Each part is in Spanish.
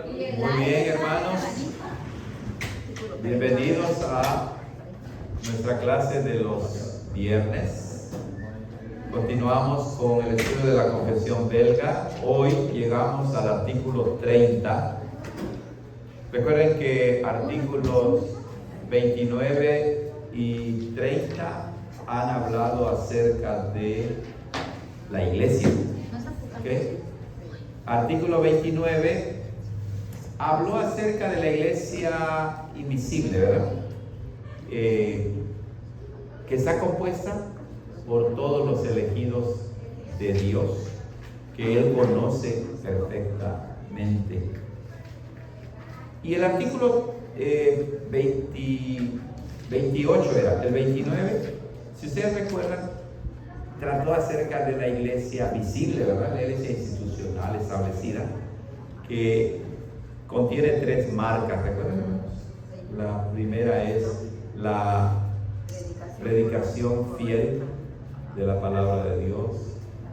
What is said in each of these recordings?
Muy bien, hermanos. Bienvenidos a nuestra clase de los viernes. Continuamos con el estudio de la confesión belga. Hoy llegamos al artículo 30. Recuerden que artículos 29 y 30 han hablado acerca de la iglesia. ¿Okay? Artículo 29 habló acerca de la iglesia invisible, ¿verdad? Que está compuesta por todos los elegidos de Dios, que Él conoce perfectamente. Y el artículo 28 era, el 29, si ustedes recuerdan, trató acerca de la iglesia visible, ¿verdad? La iglesia institucional establecida, que contiene 3 marcas, ¿recuerdan, hermanos? La primera es la predicación fiel de la palabra de Dios.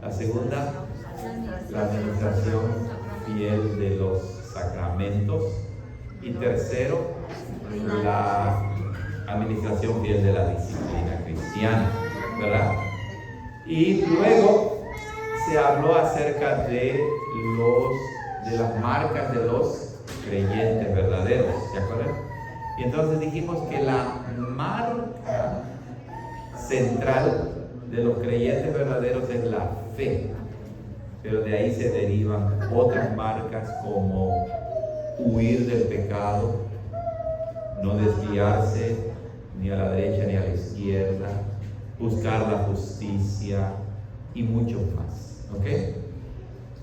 La segunda, la administración fiel de los sacramentos. Y tercero, la administración fiel de la disciplina cristiana, ¿verdad? Y luego se habló acerca de las marcas de los creyentes verdaderos, ¿de acuerdo? Y entonces dijimos que la marca central de los creyentes verdaderos es la fe, pero de ahí se derivan otras marcas como huir del pecado, no desviarse ni a la derecha ni a la izquierda, buscar la justicia y mucho más, ¿ok?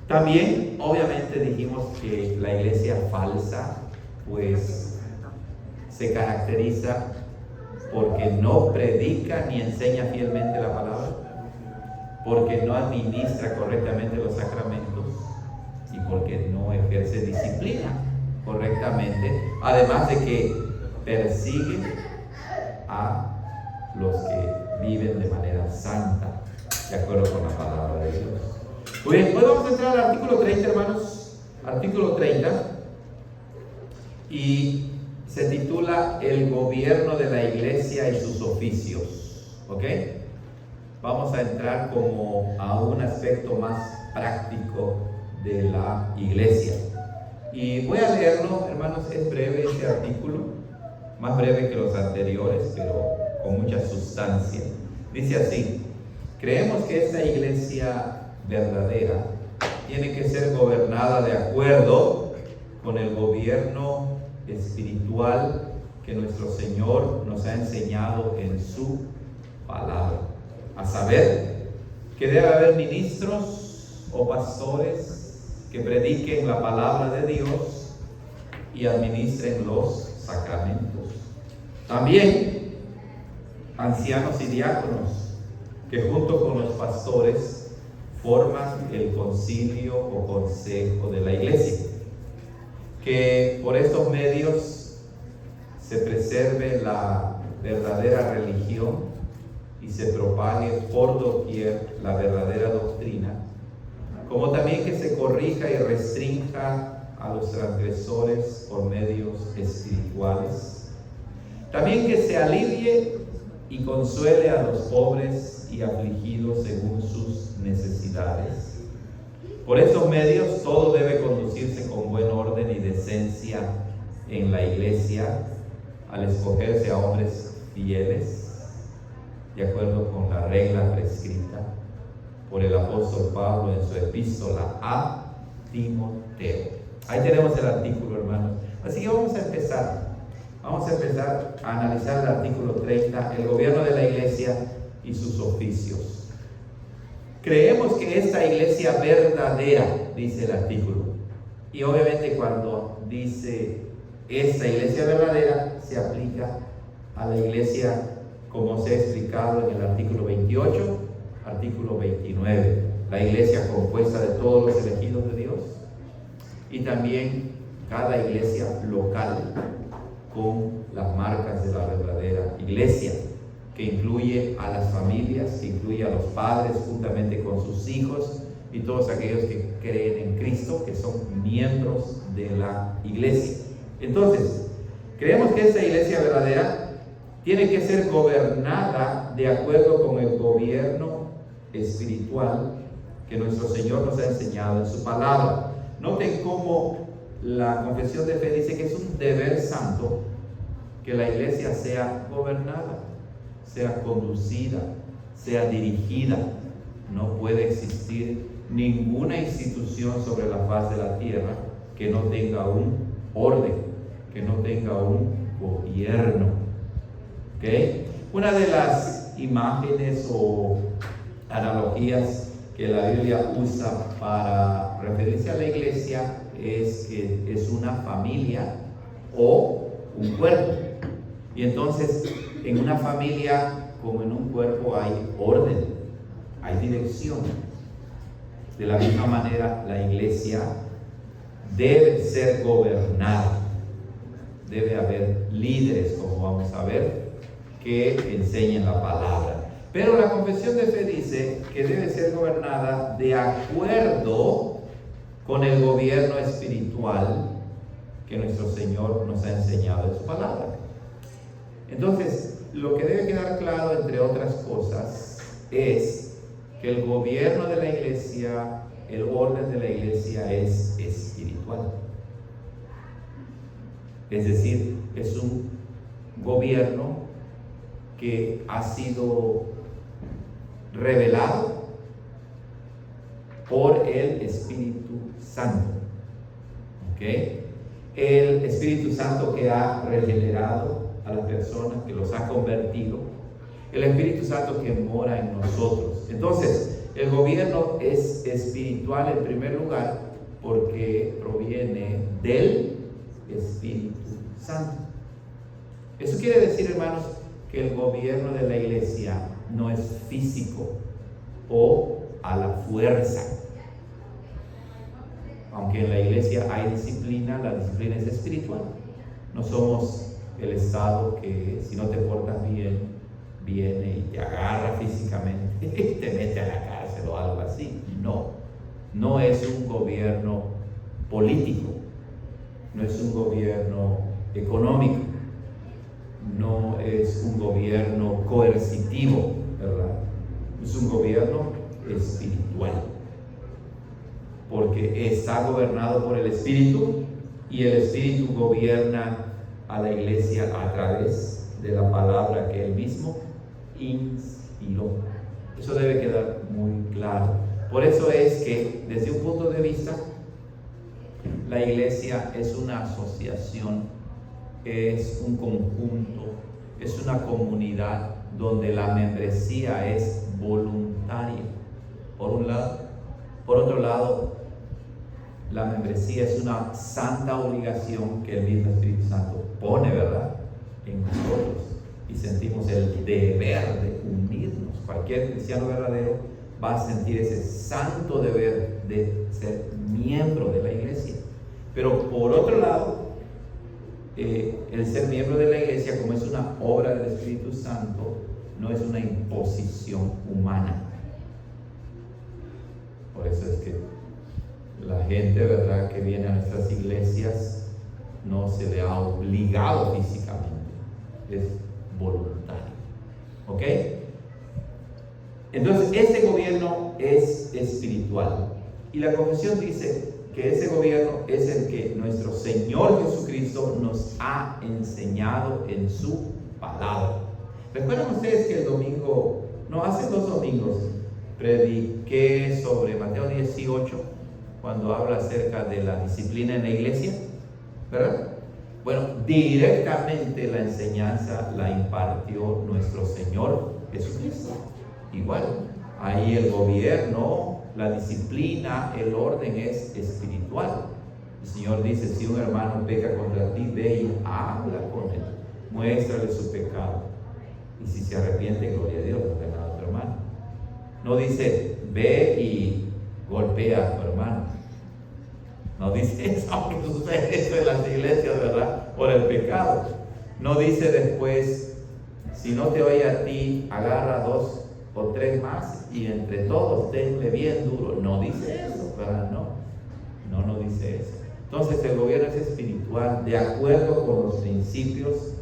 También, obviamente, dijimos que la iglesia falsa, pues, se caracteriza porque no predica ni enseña fielmente la palabra, porque no administra correctamente los sacramentos y porque no ejerce disciplina correctamente, además de que persigue a los que viven de manera santa, de acuerdo con la palabra de Dios. Muy bien, pues vamos a entrar al artículo 30, hermanos. Artículo 30. Y se titula El gobierno de la iglesia y sus oficios. ¿Ok? Vamos a entrar como a un aspecto más práctico de la iglesia. Y voy a leerlo, hermanos. Es breve este artículo, más breve que los anteriores, pero con mucha sustancia. Dice así: creemos que esta iglesia verdadera tiene que ser gobernada de acuerdo con el gobierno espiritual que nuestro Señor nos ha enseñado en su palabra, a saber que debe haber ministros o pastores que prediquen la palabra de Dios y administren los sacramentos. También ancianos y diáconos que junto con los pastores forman el concilio o consejo de la iglesia. Que por estos medios se preserve la verdadera religión y se propague por doquier la verdadera doctrina, como también que se corrija y restrinja a los transgresores por medios espirituales. También que se alivie y consuele a los pobres y afligidos según sus necesidades. Por estos medios todo debe conducirse con buen orden y decencia en la iglesia, al escogerse a hombres fieles, de acuerdo con la regla prescrita por el apóstol Pablo en su epístola a Timoteo. Ahí tenemos el artículo, hermanos. Así que vamos a empezar a analizar el artículo 30, el gobierno de la iglesia y sus oficios. Creemos que esta iglesia verdadera, dice el artículo, y obviamente cuando dice esta iglesia verdadera, se aplica a la iglesia como se ha explicado en el artículo 28, artículo 29, la iglesia compuesta de todos los elegidos de Dios, y también cada iglesia local con las marcas de la verdadera iglesia, que incluye a las familias, que incluye a los padres juntamente con sus hijos, y todos aquellos que creen en Cristo, que son miembros de la iglesia. Entonces, creemos que esta iglesia verdadera tiene que ser gobernada de acuerdo con el gobierno espiritual que nuestro Señor nos ha enseñado en su palabra. Noten cómo la confesión de fe dice que es un deber santo que la iglesia sea gobernada, sea conducida, sea dirigida. No puede existir ninguna institución sobre la faz de la tierra que no tenga un orden, que no tenga un gobierno. ¿Okay? Una de las imágenes o analogías que la Biblia usa para referirse a la iglesia es que es una familia o un cuerpo. Y entonces, en una familia como en un cuerpo hay orden, hay dirección. De la misma manera, la iglesia debe ser gobernada. Debe haber líderes, como vamos a ver, que enseñen la palabra. Pero la confesión de fe dice que debe ser gobernada de acuerdo con el gobierno espiritual que nuestro Señor nos ha enseñado en su palabra. Entonces, lo que debe quedar claro, entre otras cosas, es que el gobierno de la iglesia, el orden de la iglesia es espiritual. Es decir, es un gobierno que ha sido revelado por el Espíritu Santo. ¿Ok? El Espíritu Santo que ha regenerado a las personas, que los ha convertido. El Espíritu Santo que mora en nosotros. Entonces, el gobierno es espiritual en primer lugar porque proviene del Espíritu Santo. Eso quiere decir, hermanos, que el gobierno de la iglesia no es físico o a la fuerza. Aunque en la iglesia hay disciplina, la disciplina es espiritual. No somos el Estado que, si no te portas bien, viene y te agarra físicamente y te mete a la cárcel o algo así. No es un gobierno político, no es un gobierno económico, no es un gobierno coercitivo, ¿verdad? Es un gobierno espiritual, porque está gobernado por el Espíritu, y el Espíritu gobierna a la iglesia a través de la palabra que Él mismo inspiró. Eso debe quedar muy claro. Por eso es que, desde un punto de vista, la iglesia es una asociación, es un conjunto, es una comunidad donde la membresía es voluntaria, por un lado. Por otro lado, la membresía es una santa obligación que el mismo Espíritu Santo pone, ¿verdad?, en nosotros, y sentimos el deber de unirnos. Cualquier cristiano verdadero va a sentir ese santo deber de ser miembro de la iglesia. Pero por otro lado, el ser miembro de la iglesia, como es una obra del Espíritu Santo, no es una imposición humana. Por eso es que la gente, ¿verdad?, que viene a nuestras iglesias no se le ha obligado físicamente, es voluntario. ¿Ok? Entonces, este gobierno es espiritual, y la confesión dice que ese gobierno es el que nuestro Señor Jesucristo nos ha enseñado en su palabra. ¿Recuerdan ustedes que hace 2 domingos, prediqué sobre Mateo 18, cuando habla acerca de la disciplina en la iglesia? ¿Verdad? Bueno, directamente la enseñanza la impartió nuestro Señor Jesucristo. Igual, ahí el gobierno, la disciplina, el orden es espiritual. El Señor dice: si un hermano peca contra ti, ve y habla con él, muéstrale su pecado, y si se arrepiente, gloria a Dios, ordena a otro hermano. No dice: ve y golpea a tu hermano. No dice eso, aunque sucede eso en las iglesias, ¿verdad?, por el pecado. No dice después: si no te oye a ti, agarra 2 o 3 más y entre todos denle bien duro. No dice eso, ¿verdad? No dice eso. Entonces el gobierno es espiritual de acuerdo con los principios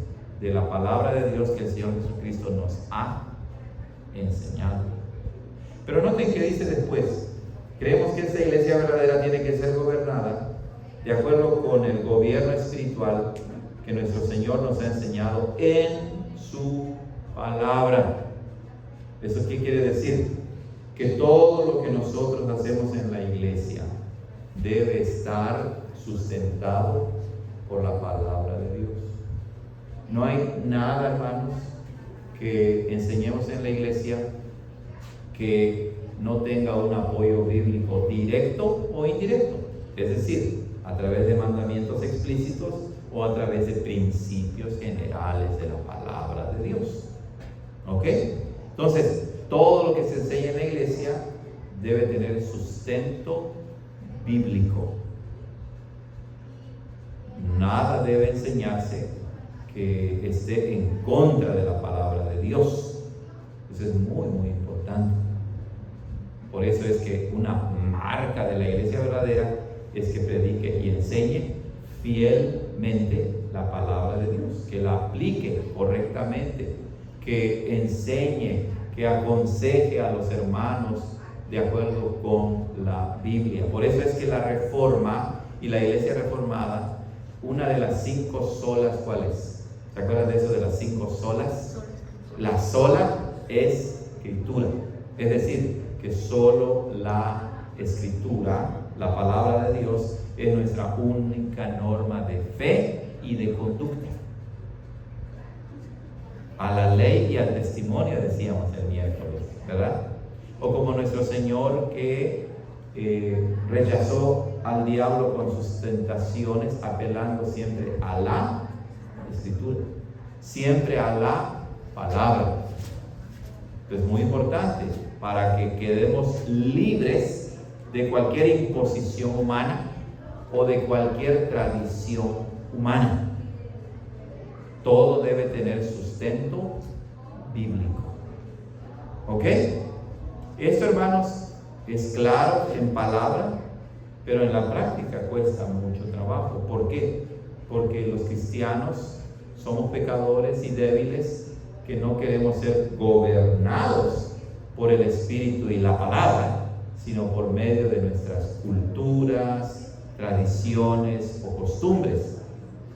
de la palabra de Dios que el Señor Jesucristo nos ha enseñado. Pero noten que dice después: creemos que esta iglesia verdadera tiene que ser gobernada de acuerdo con el gobierno espiritual que nuestro Señor nos ha enseñado en su palabra. ¿Eso qué quiere decir? Que todo lo que nosotros hacemos en la iglesia debe estar sustentado por la palabra de Dios. No hay nada, hermanos, que enseñemos en la iglesia que no tenga un apoyo bíblico directo o indirecto, es decir, a través de mandamientos explícitos o a través de principios generales de la palabra de Dios. ¿Ok? Entonces, todo lo que se enseña en la iglesia debe tener sustento bíblico. Nada debe enseñarse que esté en contra de la palabra de Dios. Eso es muy, muy importante. Por eso es que una marca de la iglesia verdadera es que predique y enseñe fielmente la palabra de Dios, que la aplique correctamente, que enseñe, que aconseje a los hermanos de acuerdo con la Biblia. Por eso es que la Reforma y la iglesia reformada, una de las 5 solas, ¿cuál es? ¿Se acuerdan de eso de las 5 solas? La sola es escritura, es decir, que solo la escritura, la palabra de Dios, es nuestra única norma de fe y de conducta. A la ley y al testimonio, decíamos el miércoles, ¿verdad? O como nuestro Señor que rechazó al diablo con sus tentaciones, apelando siempre a la escritura, siempre a la palabra. Es muy importante para que quedemos libres de cualquier imposición humana o de cualquier tradición humana. Todo debe tener sustento bíblico. ¿Ok? Esto, hermanos, es claro en palabra, pero en la práctica cuesta mucho trabajo. ¿Por qué? Porque los cristianos somos pecadores y débiles que no queremos ser gobernados por el Espíritu y la palabra, sino por medio de nuestras culturas, tradiciones o costumbres.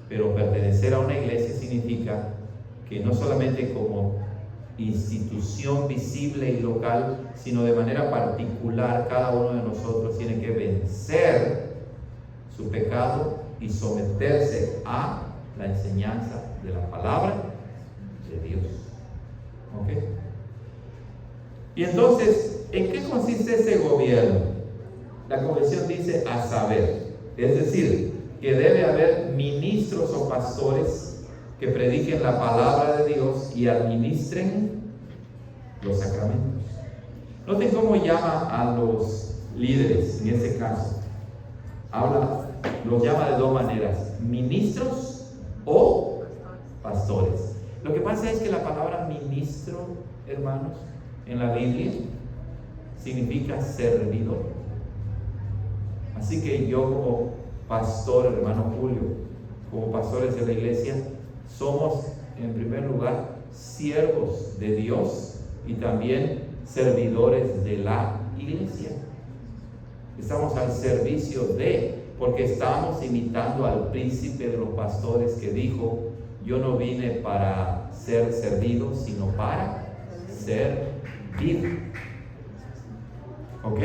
Pero pertenecer a una iglesia significa que no solamente como institución visible y local, sino de manera particular, cada uno de nosotros tiene que vencer su pecado y someterse a la enseñanza de la palabra de Dios. ¿Ok? Y entonces, ¿en qué consiste ese gobierno? La convención dice a saber, es decir, que debe haber ministros o pastores que prediquen la palabra de Dios y administren los sacramentos. Noten cómo llama a los líderes en este caso. Los llama de 2 maneras: ministros o pastores. Lo que pasa es que la palabra ministro, hermanos, en la Biblia significa servidor. Así que yo como pastor, hermano Julio, como pastores de la iglesia, somos en primer lugar siervos de Dios y también servidores de la iglesia. Estamos al servicio porque estamos imitando al príncipe de los pastores que dijo: yo no vine para ser servido, sino para servir. ¿Ok?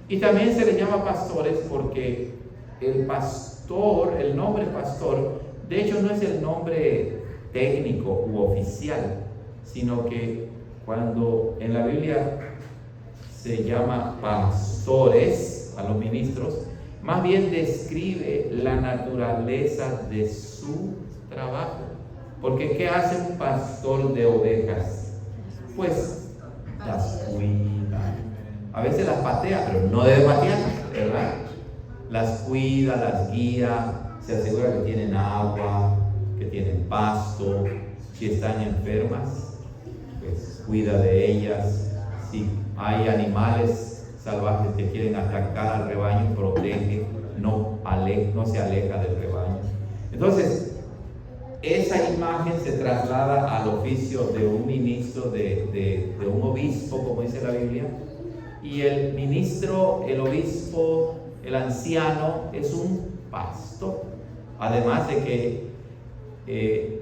Y también se les llama pastores porque el pastor, el nombre pastor, de hecho no es el nombre técnico u oficial, sino que cuando en la Biblia se llama pastores a los ministros, más bien describe la naturaleza de su trabajo. Porque ¿qué hace un pastor de ovejas? Pues las cuida. A veces las patea, pero no debe patearlas, ¿verdad? Las cuida, las guía, se asegura que tienen agua, que tienen pasto. Si están enfermas, pues cuida de ellas. Si hay animales salvajes que quieren atacar al rebaño, protege, no se aleja del rebaño. Entonces, esa imagen se traslada al oficio de un ministro, de un obispo, como dice la Biblia. Y el ministro, el obispo, el anciano es un pastor. Además de que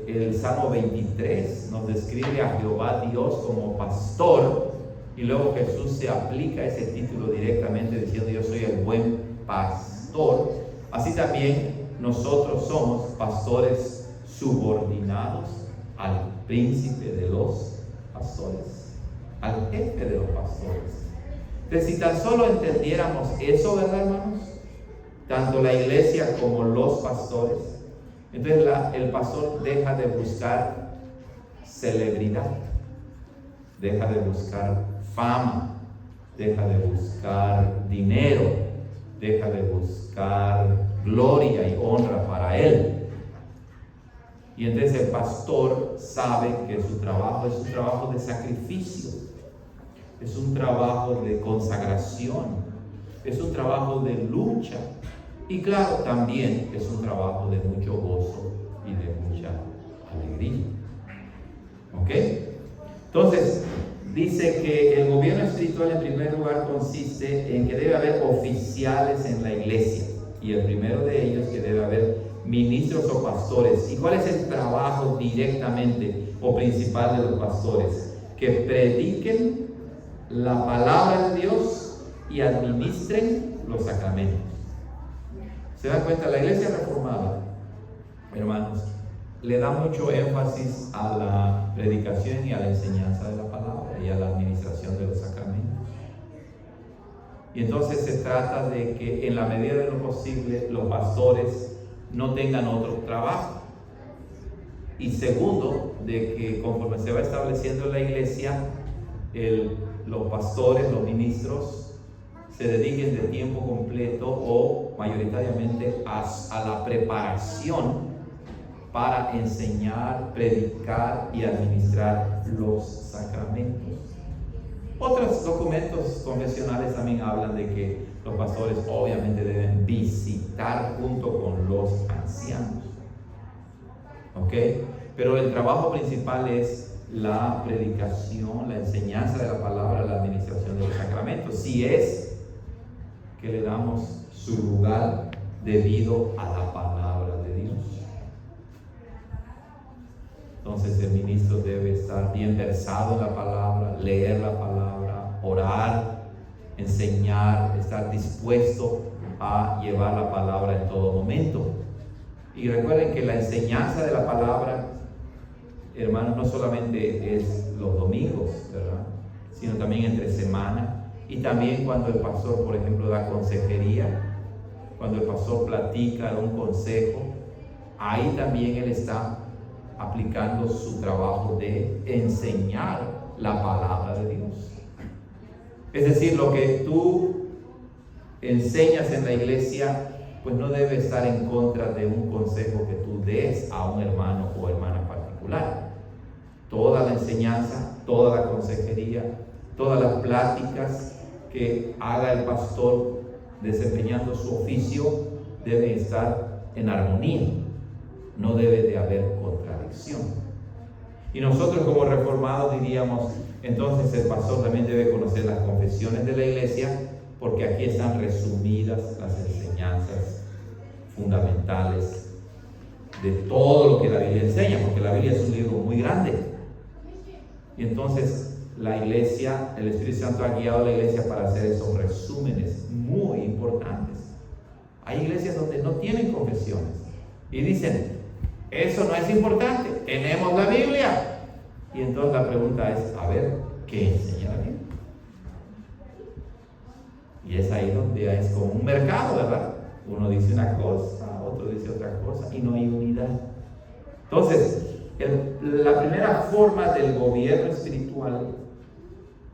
el Salmo 23 nos describe a Jehová Dios como pastor, y luego Jesús se aplica ese título directamente diciendo: yo soy el buen pastor. Así también nosotros somos pastores subordinados al príncipe de los pastores, al jefe de los pastores. Entonces, si tan solo entendiéramos eso, ¿verdad, hermanos? Tanto la iglesia como los pastores, entonces el pastor deja de buscar celebridad, deja de buscar fama, deja de buscar dinero, deja de buscar gloria y honra para él. Y entonces el pastor sabe que su trabajo es un trabajo de sacrificio, es un trabajo de consagración, es un trabajo de lucha, y claro, también es un trabajo de mucho gozo y de mucha alegría. ¿Ok? Entonces, dice que el gobierno espiritual en primer lugar consiste en que debe haber oficiales en la iglesia, y el primero de ellos que debe haber ministros o pastores. ¿Y cuál es el trabajo directamente o principal de los pastores? Que prediquen la palabra de Dios y administren los sacramentos. ¿Se dan cuenta? La iglesia reformada, hermanos, le da mucho énfasis a la predicación y a la enseñanza de la palabra y a la administración de los sacramentos. Y entonces se trata de que en la medida de lo posible los pastores no tengan otro trabajo. Y segundo, de que conforme se va estableciendo la iglesia, los pastores, los ministros, se dediquen de tiempo completo o mayoritariamente a la preparación para enseñar, predicar y administrar los sacramentos. Otros documentos confesionales también hablan de que los pastores obviamente deben visitar junto con los ancianos. ¿Ok? Pero el trabajo principal es la predicación, la enseñanza de la palabra, la administración de los sacramentos. Si es que le damos su lugar debido a la palabra de Dios. Entonces el ministro debe estar bien versado en la palabra, leer la palabra, orar, enseñar, estar dispuesto a llevar la palabra en todo momento. Y recuerden que la enseñanza de la palabra, hermanos, no solamente es los domingos, ¿verdad?, sino también entre semana, y también cuando el pastor, por ejemplo, da consejería, cuando el pastor platica, da un consejo, ahí también él está aplicando su trabajo de enseñar la palabra de Dios. Es decir, lo que tú enseñas en la iglesia, pues no debe estar en contra de un consejo que tú des a un hermano o hermana particular. Toda la enseñanza, toda la consejería, todas las pláticas que haga el pastor desempeñando su oficio deben estar en armonía, no debe de haber contradicción. Y nosotros como reformados diríamos, entonces el pastor también debe conocer las confesiones de la iglesia, porque aquí están resumidas las enseñanzas fundamentales de todo lo que la Biblia enseña, porque la Biblia es un libro muy grande. Y entonces la iglesia, el Espíritu Santo ha guiado a la iglesia para hacer esos resúmenes muy importantes. Hay iglesias donde no tienen confesiones y dicen, eso no es importante, tenemos la Biblia. Y entonces la pregunta es, a ver, ¿qué enseña la Biblia? Y es ahí donde es como un mercado, ¿verdad? Uno dice una cosa, otro dice otra cosa, y no hay unidad. Entonces, la primera forma del gobierno espiritual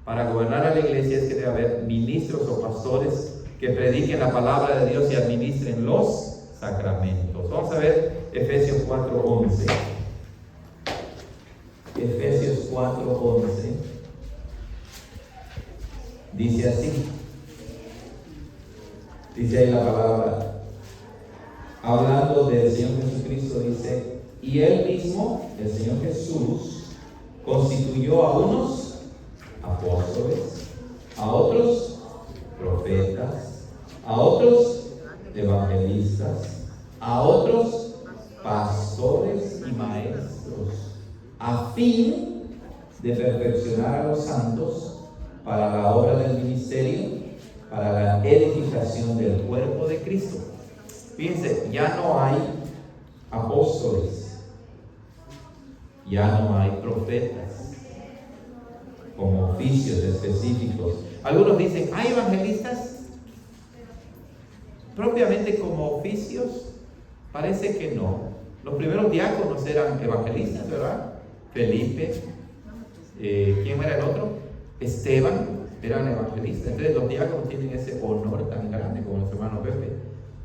para gobernar a la iglesia es que debe haber ministros o pastores que prediquen la palabra de Dios y administren los sacramentos. Vamos a ver Efesios 4:11. Efesios 4:11 dice así. Dice ahí la palabra, hablando del Señor Jesucristo, dice: y Él mismo, el Señor Jesús, constituyó a unos apóstoles, a otros profetas, a otros evangelistas, a otros pastores y maestros, a fin de perfeccionar a los santos para la obra del ministerio, para la edificación del cuerpo de Cristo. Fíjense, ya no hay apóstoles, ya no hay profetas como oficios específicos. Algunos dicen, ¿hay evangelistas propiamente como oficios? Parece que no. Los primeros diáconos eran evangelistas, ¿verdad? Felipe, ¿quién era el otro? Esteban, eran evangelistas. Entonces los diáconos tienen ese honor tan grande como nuestro hermano Pepe,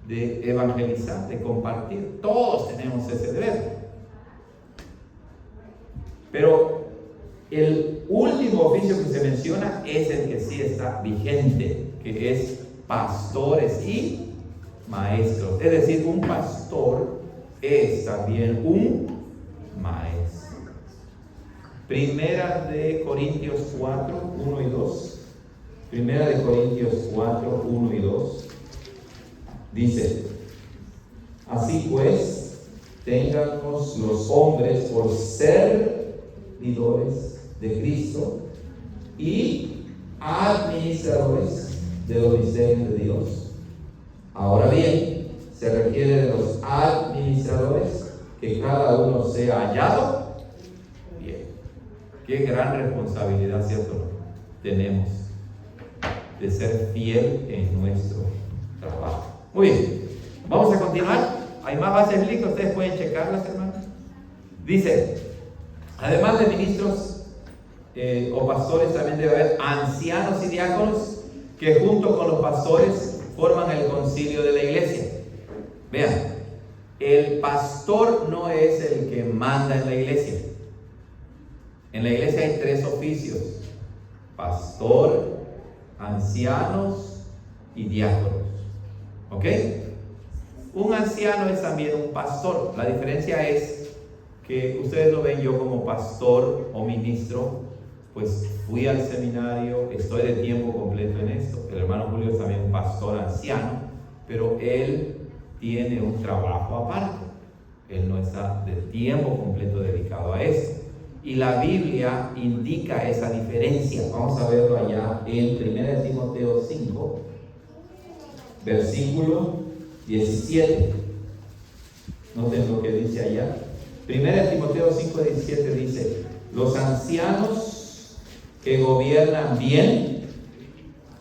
de evangelizar, de compartir. Todos tenemos ese deber. Pero el último oficio que se menciona es el que sí está vigente, que es pastores y maestros. Es decir, un pastor es también un maestro. Primera de Corintios 4, 1 y 2. Primera de Corintios 4, 1 y 2. Dice: así pues, téngannos los hombres por servidores de Cristo y administradores de los misterios de Dios. Ahora bien, se requiere de los administradores que cada uno sea hallado bien. Qué gran responsabilidad, ¿cierto? Tenemos de ser fiel en nuestro trabajo. Muy bien, vamos a continuar. Hay más bases bíblicas, ustedes pueden checarlas, hermanos. Dice: además de ministros o pastores, también debe haber ancianos y diáconos que junto con los pastores forman el concilio de la iglesia. Vean, el pastor no es el que manda en la iglesia. En la iglesia hay tres oficios: pastor, ancianos y diáconos. ¿Ok? Un anciano es también un pastor. La diferencia es que ustedes lo ven, yo como pastor o ministro, pues fui al seminario, estoy de tiempo completo en esto. El hermano Julio es también un pastor anciano, pero él tiene un trabajo aparte. Él no está de tiempo completo dedicado a esto. Y la Biblia indica esa diferencia. Vamos a verlo allá en 1 Timoteo 5, versículo 17. Noten lo que dice allá. 1 Timoteo 5, 17 dice: los ancianos que gobiernan bien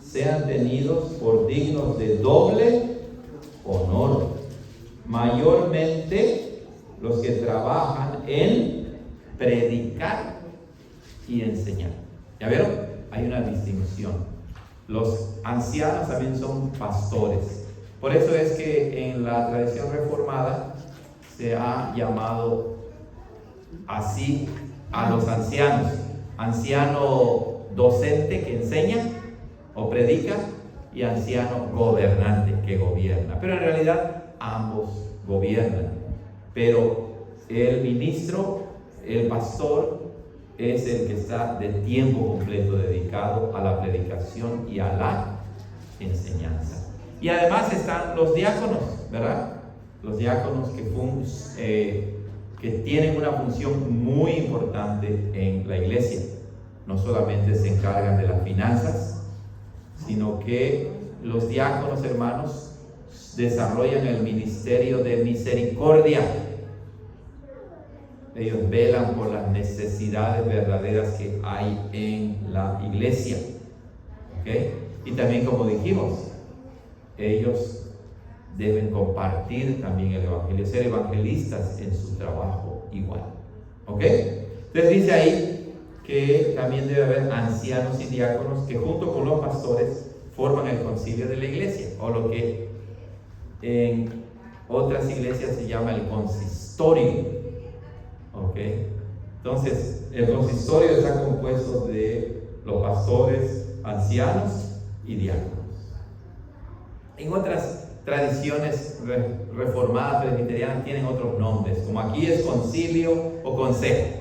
sean tenidos por dignos de doble honor, mayormente los que trabajan en predicar y enseñar. ¿Ya vieron? Hay una distinción. Los ancianos también son pastores. Por eso es que en la tradición reformada se ha llamado así a los ancianos: anciano docente que enseña o predica, y anciano gobernante que gobierna. Pero en realidad ambos gobiernan. Pero el ministro, el pastor, es el que está de tiempo completo dedicado a la predicación y a la enseñanza. Y además están los diáconos, ¿verdad? Los diáconos que tienen una función muy importante en la iglesia. No solamente se encargan de las finanzas, sino que los diáconos, hermanos, desarrollan el ministerio de misericordia. Ellos velan por las necesidades verdaderas que hay en la iglesia. ¿Okay? Y también, como dijimos, ellos deben compartir también el evangelio, ser evangelistas en su trabajo igual. ¿Ok? Entonces dice ahí que también debe haber ancianos y diáconos que junto con los pastores forman el concilio de la iglesia, o lo que en otras iglesias se llama el consistorio. ¿Ok? Entonces, el consistorio está compuesto de los pastores, ancianos y diáconos. En otras tradiciones reformadas presbiterianas tienen otros nombres, como aquí es concilio o consejo.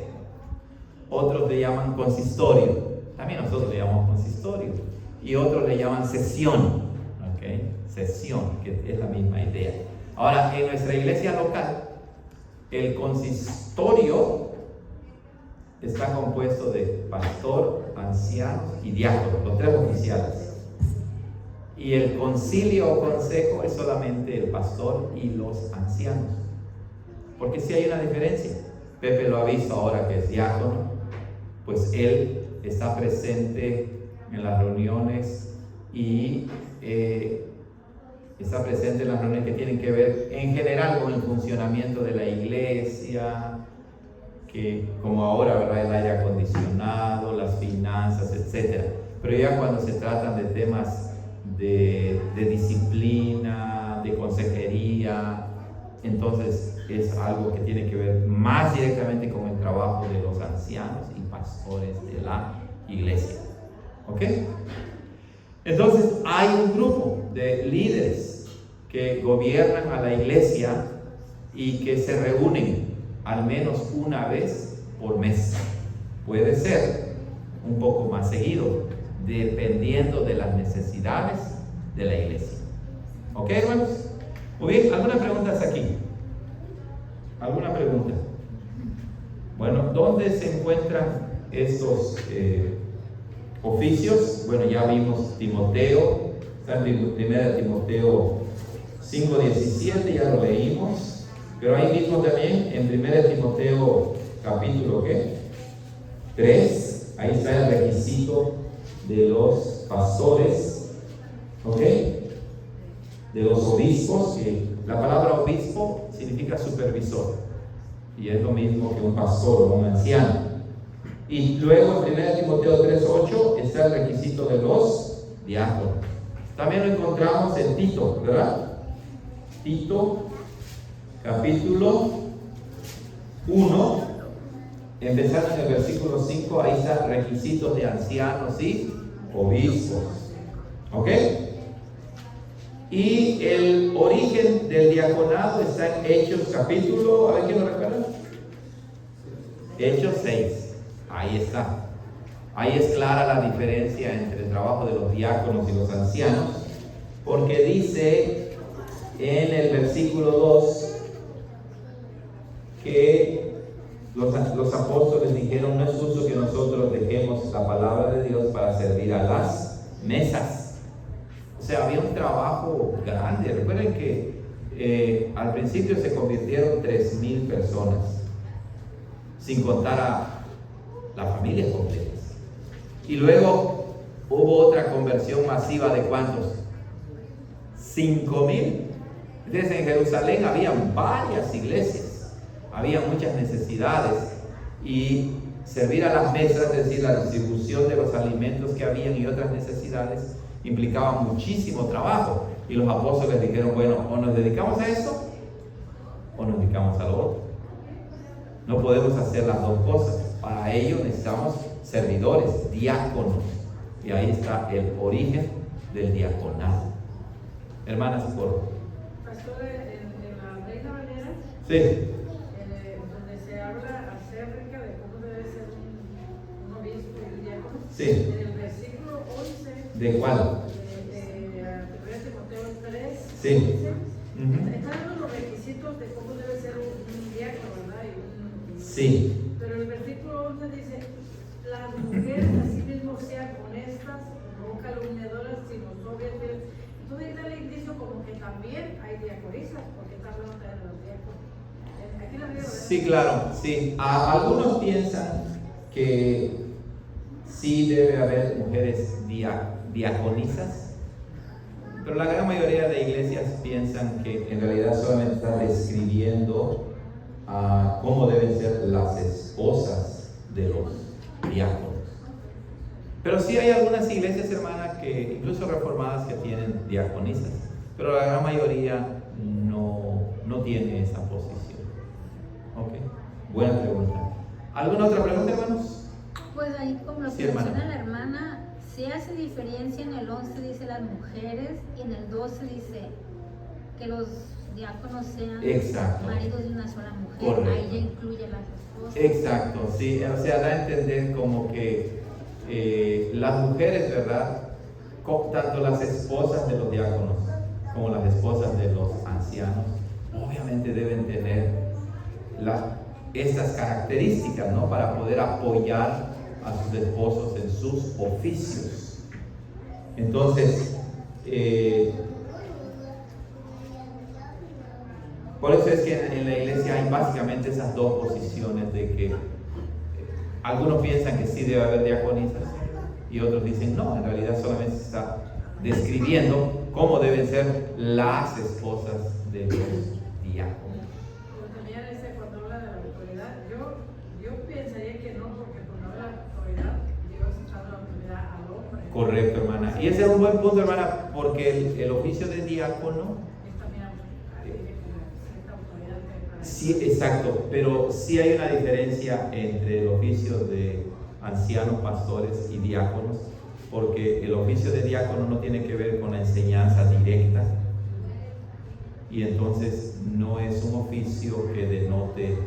Otros le llaman consistorio, también nosotros le llamamos consistorio, y otros le llaman sesión, ¿okay? Sesión, que es la misma idea. Ahora, en nuestra iglesia local, el consistorio está compuesto de pastor, ancianos y diáconos, los tres oficiales. Y el concilio o consejo es solamente el pastor y los ancianos. Porque si hay una diferencia. Pepe lo ha visto ahora que es diácono, pues él está presente en las reuniones y está presente en las reuniones que tienen que ver en general con el funcionamiento de la iglesia, que como ahora, ¿verdad? El aire acondicionado, las finanzas, etc. Pero ya cuando se tratan de temas de disciplina, de consejería, entonces es algo que tiene que ver más directamente con el trabajo de los ancianos y pastores de la iglesia. ¿Ok? Entonces hay un grupo de líderes que gobiernan a la iglesia y que se reúnen al menos una vez por mes. Puede ser un poco más seguido, dependiendo de las necesidades de la iglesia. ¿Ok, hermanos? Muy bien, ¿algunas preguntas aquí? ¿Alguna pregunta? Bueno, ¿dónde se encuentran estos oficios? Bueno, ya vimos Timoteo, está en 1 Timoteo 5:17, ya lo leímos, pero ahí mismo también en 1 Timoteo capítulo 3, ahí está el requisito de los pastores, ¿ok? De los obispos, que la palabra obispo significa supervisor, y es lo mismo que un pastor o un anciano. Y luego en 1 Timoteo 3:8 está el requisito de los diáconos. También lo encontramos en Tito, ¿verdad? Tito, capítulo 1, empezando en el versículo 5, ahí está requisitos de ancianos y obispos. ¿Ok? Y el origen del diaconado está en Hechos capítulo, a ver quién lo recuerda. Hechos 6, ahí está. Ahí es clara la diferencia entre el trabajo de los diáconos y los ancianos, porque dice en el versículo 2 que los apóstoles dijeron: no es justo que nosotros dejemos la palabra de Dios para servir a las mesas. O sea, había un trabajo grande. Recuerden que al principio se convirtieron 3,000 personas, sin contar a las familias completas. Y luego hubo otra conversión masiva de ¿cuántos? 5,000. Entonces en Jerusalén había varias iglesias, había muchas necesidades, y servir a las mesas, es decir, la distribución de los alimentos que habían y otras necesidades, implicaba muchísimo trabajo. Y los apóstoles dijeron: bueno, o nos dedicamos a esto o nos dedicamos a lo otro. No podemos hacer las dos cosas. Para ello necesitamos servidores, diáconos. Y ahí está el origen del diaconado. Hermanas, por Pastor, en la Reina Valera, sí, donde se habla acerca de cómo debe ser un obispo y un diácono, sí. en el versículo 11 ¿De cuál? de 1 Timoteo 3, Sí. dice, Uh-huh. están dando los requisitos de cómo debe ser un diácono, ¿verdad? Sí. Pero el versículo 11 dice: las mujeres asimismo sean honestas, no calumniadoras, sino sobrias, fieles. Entonces da el indicio como que también hay diaconisas, porque está hablando también de los diáconos. Aquí la veo, ¿verdad? Sí, claro, sí. Algunos piensan que sí debe haber mujeres diaconisas, pero la gran mayoría de iglesias piensan que en realidad solamente está describiendo cómo deben ser las esposas de los diáconos. Pero sí hay algunas iglesias, hermanas, que incluso reformadas, que tienen diaconisas, pero la gran mayoría no tiene esa posición. Ok, buena pregunta. ¿Alguna otra pregunta, hermanos? Pues ahí como lo Sí, que menciona hermana. la hermana, se hace diferencia en el 11 dice las mujeres y en el 12 dice que los diáconos sean Exacto. maridos de una sola mujer. Correcto. Ahí ya incluye las esposas. Exacto, sí, o sea, da a entender como que las mujeres, ¿verdad? Tanto las esposas de los diáconos como las esposas de los ancianos, obviamente deben tener estas características, ¿no? Para poder apoyar a sus esposos en sus oficios. Entonces, por eso es que en la iglesia hay básicamente esas dos posiciones de que algunos piensan que sí debe haber diaconisas y otros dicen no, en realidad solamente se está describiendo cómo deben ser las esposas de los diáconos. Pero también cuando habla de la autoridad, yo pensaría que no, porque cuando habla de autoridad, Dios está dando autoridad al hombre. Correcto, hermana. Y ese es un buen punto, hermana, porque el oficio de diácono, Es también tiene cierta autoridad. sí, exacto, pero sí hay una diferencia entre el oficio de ancianos, pastores y diáconos, porque el oficio de diácono no tiene que ver con la enseñanza directa y entonces no es un oficio que denote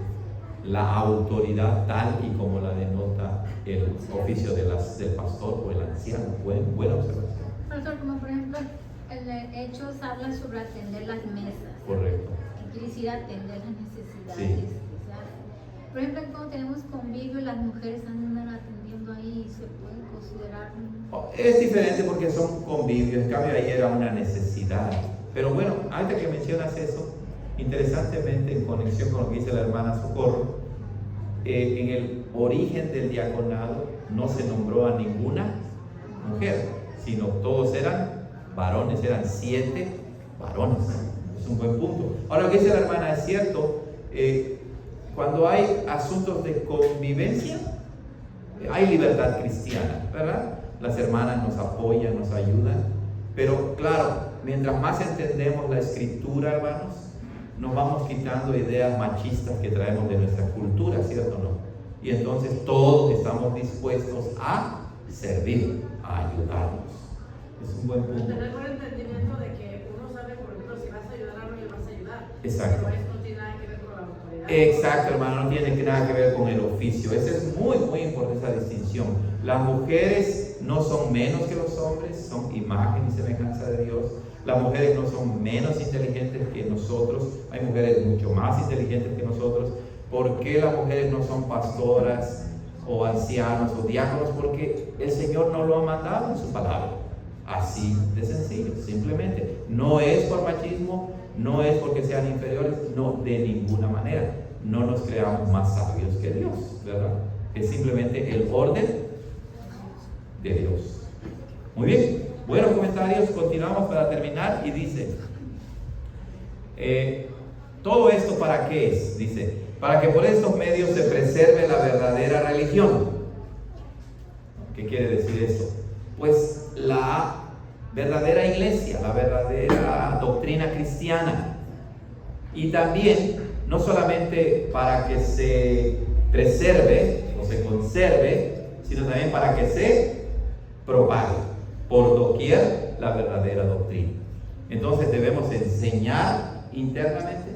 la autoridad tal y como la denota el oficio del pastor o el anciano. Buena observación. Pastor, como por ejemplo, en Hechos habla sobre atender las mesas. Correcto. Que quiere decir atender las necesidades. Sí. Por ejemplo, cuando tenemos convivio, las mujeres andan atendiendo ahí y se pueden considerar. Es diferente porque son convivios, en cambio ahí era una necesidad. Pero bueno, antes que mencionas eso, interesantemente en conexión con lo que dice la hermana Socorro, en el origen del diaconado no se nombró a ninguna mujer, sino todos eran varones, eran 7 varones. Es un buen punto. Ahora lo que dice la hermana es cierto. Cuando hay asuntos de convivencia, hay libertad cristiana, ¿verdad? Las hermanas nos apoyan, nos ayudan, pero claro, mientras más entendemos la escritura, hermanos, nos vamos quitando ideas machistas que traemos de nuestra cultura, ¿cierto o no? Y entonces todos estamos dispuestos a servir, a ayudarnos. Es un buen punto. Tener buen entendimiento de que uno sabe, por ejemplo, si vas a ayudar a alguien, le vas a ayudar. Exacto. Pero eso no tiene nada que ver con la autoridad. Exacto, hermano, no tiene nada que ver con el oficio. Esa es muy, muy importante esa distinción. Las mujeres no son menos que los hombres, son imagen y semejanza de Dios. Las mujeres no son menos inteligentes que nosotros, hay mujeres mucho más inteligentes que nosotros. ¿Por qué las mujeres no son pastoras o ancianos o diáconos? Porque el Señor no lo ha mandado en su palabra. Así de sencillo, simplemente. No es por machismo, no es porque sean inferiores, no, de ninguna manera. No nos creamos más sabios que Dios, ¿verdad? Es simplemente el orden de Dios. Muy bien, buenos comentarios, continuamos para terminar y dice, ¿todo esto para qué es? Dice, para que por estos medios se preserve la verdadera religión. ¿Qué quiere decir eso? Pues la verdadera iglesia, la verdadera doctrina cristiana. Y también, no solamente para que se preserve o se conserve, sino también para que se propague por doquier la verdadera doctrina. Entonces debemos enseñar internamente,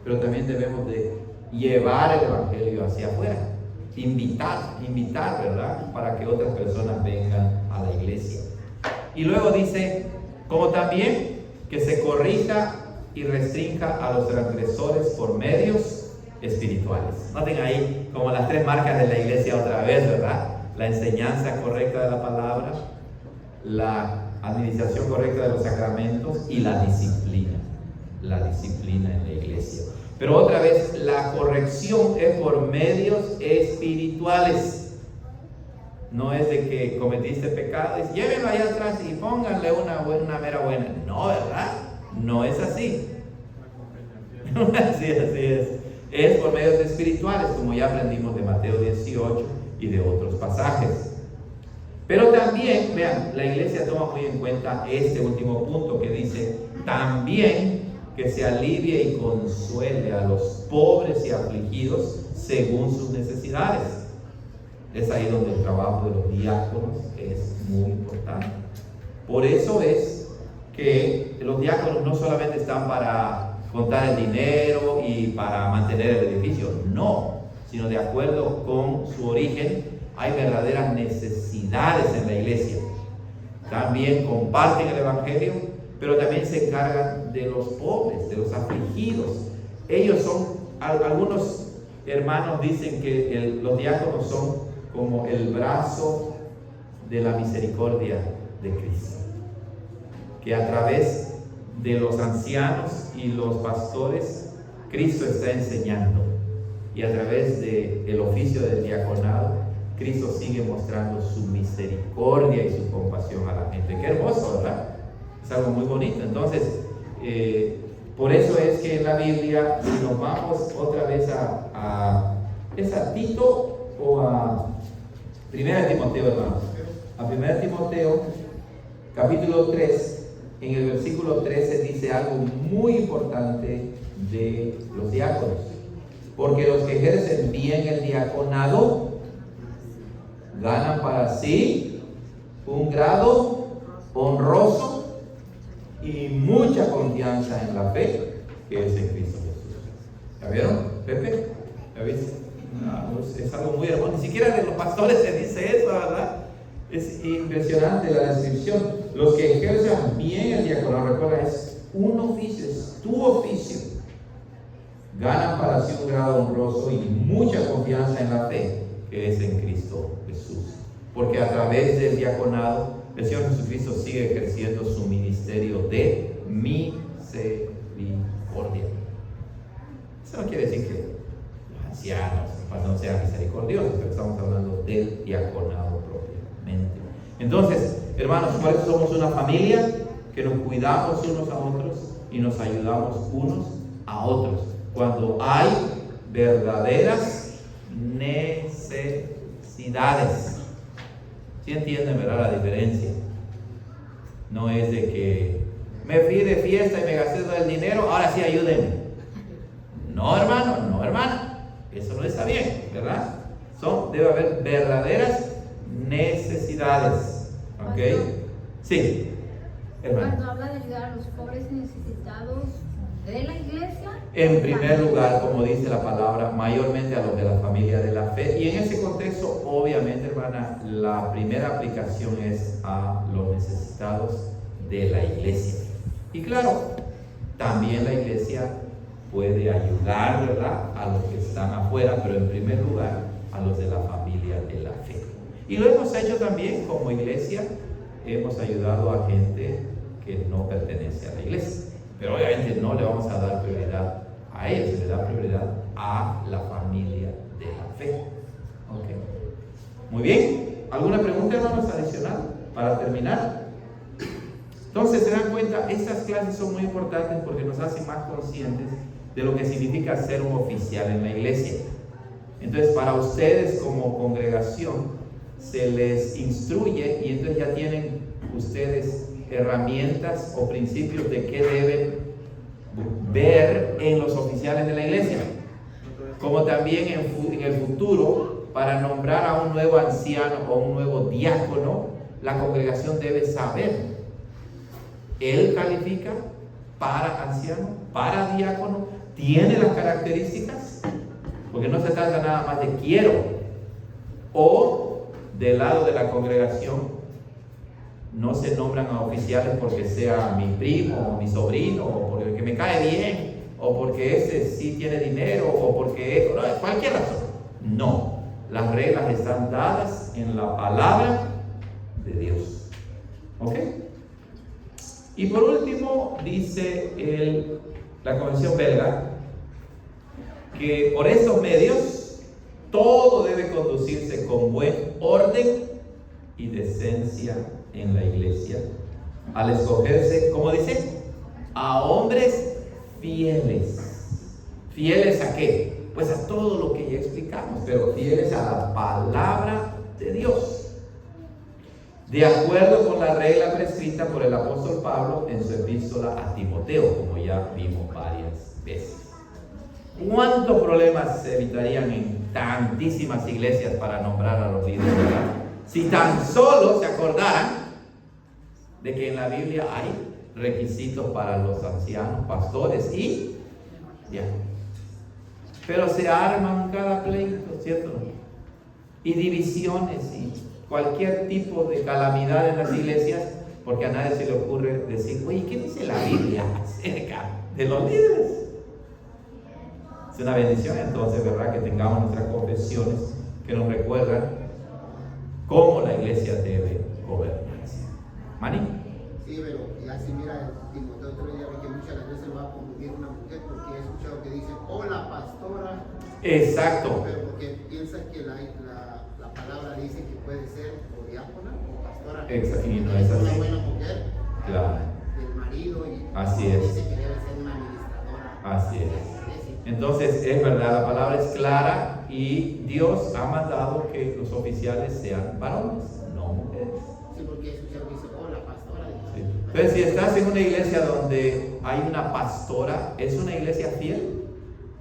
pero también debemos de llevar el evangelio hacia afuera, invitar, ¿verdad? Para que otras personas vengan a la iglesia. Y luego dice, como también que se corrija y restrinja a los transgresores por medios espirituales. Noten ahí como las 3 marcas de la iglesia otra vez, ¿verdad? La enseñanza correcta de la palabra, la administración correcta de los sacramentos y la disciplina en la iglesia. Pero otra vez, la corrección es por medios espirituales. No es de que cometiste pecado y llévenlo allá atrás y pónganle una mera buena. No, ¿verdad? No es así. Así es. Es por medios espirituales, como ya aprendimos de Mateo 18 y de otros pasajes. Pero también, vean, la iglesia toma muy en cuenta este último punto que dice, también que se alivie y consuele a los pobres y afligidos según sus necesidades. Es ahí donde el trabajo de los diáconos es muy importante. Por eso es que los diáconos no solamente están para contar el dinero y para mantener el edificio, no, sino de acuerdo con su origen, hay verdaderas necesidades en la iglesia. También comparten el evangelio, pero también se encargan de los pobres, de los afligidos. Ellos son, algunos hermanos dicen que los diáconos son como el brazo de la misericordia de Cristo, que a través de los ancianos y los pastores Cristo está enseñando, y a través del oficio del diaconado Cristo sigue mostrando su misericordia y su compasión a la gente. Qué hermoso, ¿verdad? Es algo muy bonito. Entonces, por eso es que en la Biblia, si nos vamos otra vez ¿es a Tito o a 1 Timoteo, hermanos? A 1 Timoteo, capítulo 3, en el versículo 13 dice algo muy importante de los diáconos. Porque los que ejercen bien el diaconado ganan para sí un grado honroso y mucha confianza en la fe que es en Cristo Jesús. ¿Ya vieron, Pepe? ¿Ya viste? Es algo muy hermoso. Ni siquiera de los pastores se dice eso, ¿verdad? Es impresionante la descripción. Los que ejercen bien el diaconado, recuerda, es un oficio, es tu oficio. Ganan para sí un grado honroso y mucha confianza en la fe que es en Cristo Jesús. Porque a través del diaconado, el Señor Jesucristo sigue ejerciendo su ministerio de misericordia. Eso no quiere decir que los ancianos no sean misericordiosos, pero estamos hablando del diaconado propiamente. Entonces, hermanos, por eso somos una familia que nos cuidamos unos a otros y nos ayudamos unos a otros cuando hay verdaderas necesidades. ¿Sí entienden, verdad, la diferencia? No es de que me fui de fiesta y me gasté todo el dinero, ahora sí ayúdenme. No, hermano, no, hermana, eso no está bien, ¿verdad? Debe haber verdaderas necesidades. ¿Ok? Sí, hermano. Cuando habla de ayudar a los pobres y necesitados de la iglesia, en primer lugar, como dice la palabra, mayormente a los de la familia de la fe. Y en ese contexto, obviamente, hermana, la primera aplicación es a los necesitados de la iglesia. Y claro, también la iglesia puede ayudar, ¿verdad?, a los que están afuera, pero en primer lugar a los de la familia de la fe. Y lo hemos hecho también como iglesia, hemos ayudado a gente que no pertenece a la iglesia. Pero obviamente no le vamos a dar prioridad a ellos, se le da prioridad a la familia de la fe. Okay. Muy bien. ¿Alguna pregunta, hermanos, adicional para terminar? Entonces, se dan cuenta, estas clases son muy importantes porque nos hacen más conscientes de lo que significa ser un oficial en la iglesia. Entonces, para ustedes como congregación, se les instruye y entonces ya tienen ustedes herramientas o principios de qué deben ver en los oficiales de la iglesia, como también en el futuro, para nombrar a un nuevo anciano o un nuevo diácono, la congregación debe saber, él califica para anciano, para diácono, tiene las características, porque no se trata nada más de quiero, o del lado de la congregación no se nombran a oficiales porque sea mi primo o mi sobrino, o porque me cae bien, o porque ese sí tiene dinero, o porque no, cualquier razón. No, las reglas están dadas en la palabra de Dios. ¿Ok? Y por último, dice la Convención Belga que por estos medios todo debe conducirse con buen orden y decencia en la iglesia, al escogerse, como dice, a hombres fieles. ¿Fieles a qué? Pues a todo lo que ya explicamos, pero fieles a la palabra de Dios. de acuerdo con la regla prescrita por el apóstol Pablo en su epístola a Timoteo, como ya vimos varias veces. ¿Cuántos problemas se evitarían en tantísimas iglesias para nombrar a los líderes, ¿verdad? Si tan solo se acordaran de que en la Biblia hay requisitos para los ancianos, pastores y diáconos. Pero se arman cada pleito, ¿cierto? Y divisiones y cualquier tipo de calamidad en las iglesias, porque a nadie se le ocurre decir, oye, ¿qué dice la Biblia acerca de los líderes? Es una bendición entonces, ¿verdad? Que tengamos nuestras confesiones que nos recuerdan cómo la iglesia debe gobernarse. ¿Mani? Sí, pero ya si mira, Timoteo otro día ve que muchas veces va a confundir una mujer porque he escuchado que dicen, oh, la pastora. Exacto. Pero porque piensa que la palabra dice que puede ser o diácona o pastora. Exacto. Y no es así. Una buena mujer. Claro. Del marido y así es. dice que debe ser una administradora. Así es. Entonces, es verdad, la palabra es clara y Dios ha mandado que los oficiales sean varones, no mujeres. Sí, porque he escuchado que dice, oh, la pastora. Sí. Entonces, si estás en una iglesia donde hay una pastora, ¿es una iglesia fiel?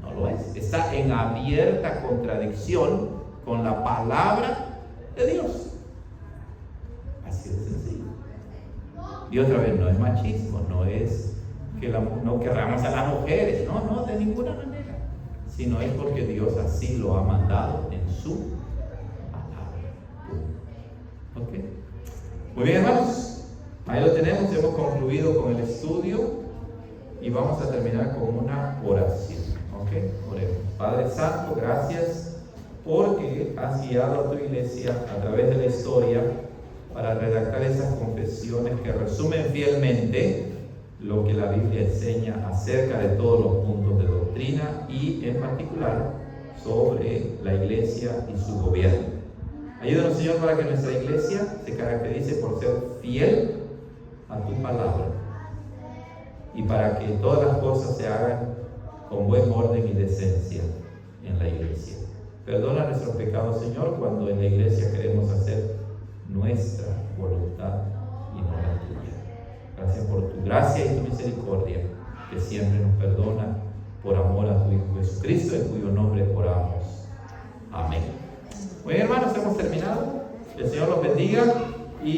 No lo es. Está en abierta contradicción con la palabra de Dios. Así de sencillo. Y otra vez, no es machismo, no es que no querramos a las mujeres, no, de ninguna manera, sino es porque Dios así lo ha mandado en su palabra. ¿Ok? Muy bien, hermanos, ahí lo tenemos, hemos concluido con el estudio y vamos a terminar con una oración. ¿Ok? Oremos. Padre Santo, gracias porque has guiado a tu iglesia a través de la historia para redactar esas confesiones que resumen fielmente lo que la Biblia enseña acerca de todos los puntos de doctrina y en particular sobre la iglesia y su gobierno. Ayúdanos, Señor, para que nuestra iglesia se caracterice por ser fiel a tu palabra y para que todas las cosas se hagan con buen orden y decencia en la iglesia. Perdona nuestros pecados, Señor, cuando en la iglesia queremos hacer nuestra voluntad y no la tuya. Gracias por tu gracia y tu misericordia, que siempre nos perdona, por amor a tu Hijo Jesucristo, en cuyo nombre oramos. Amén. Muy bien, hermanos, hemos terminado. Que el Señor los bendiga y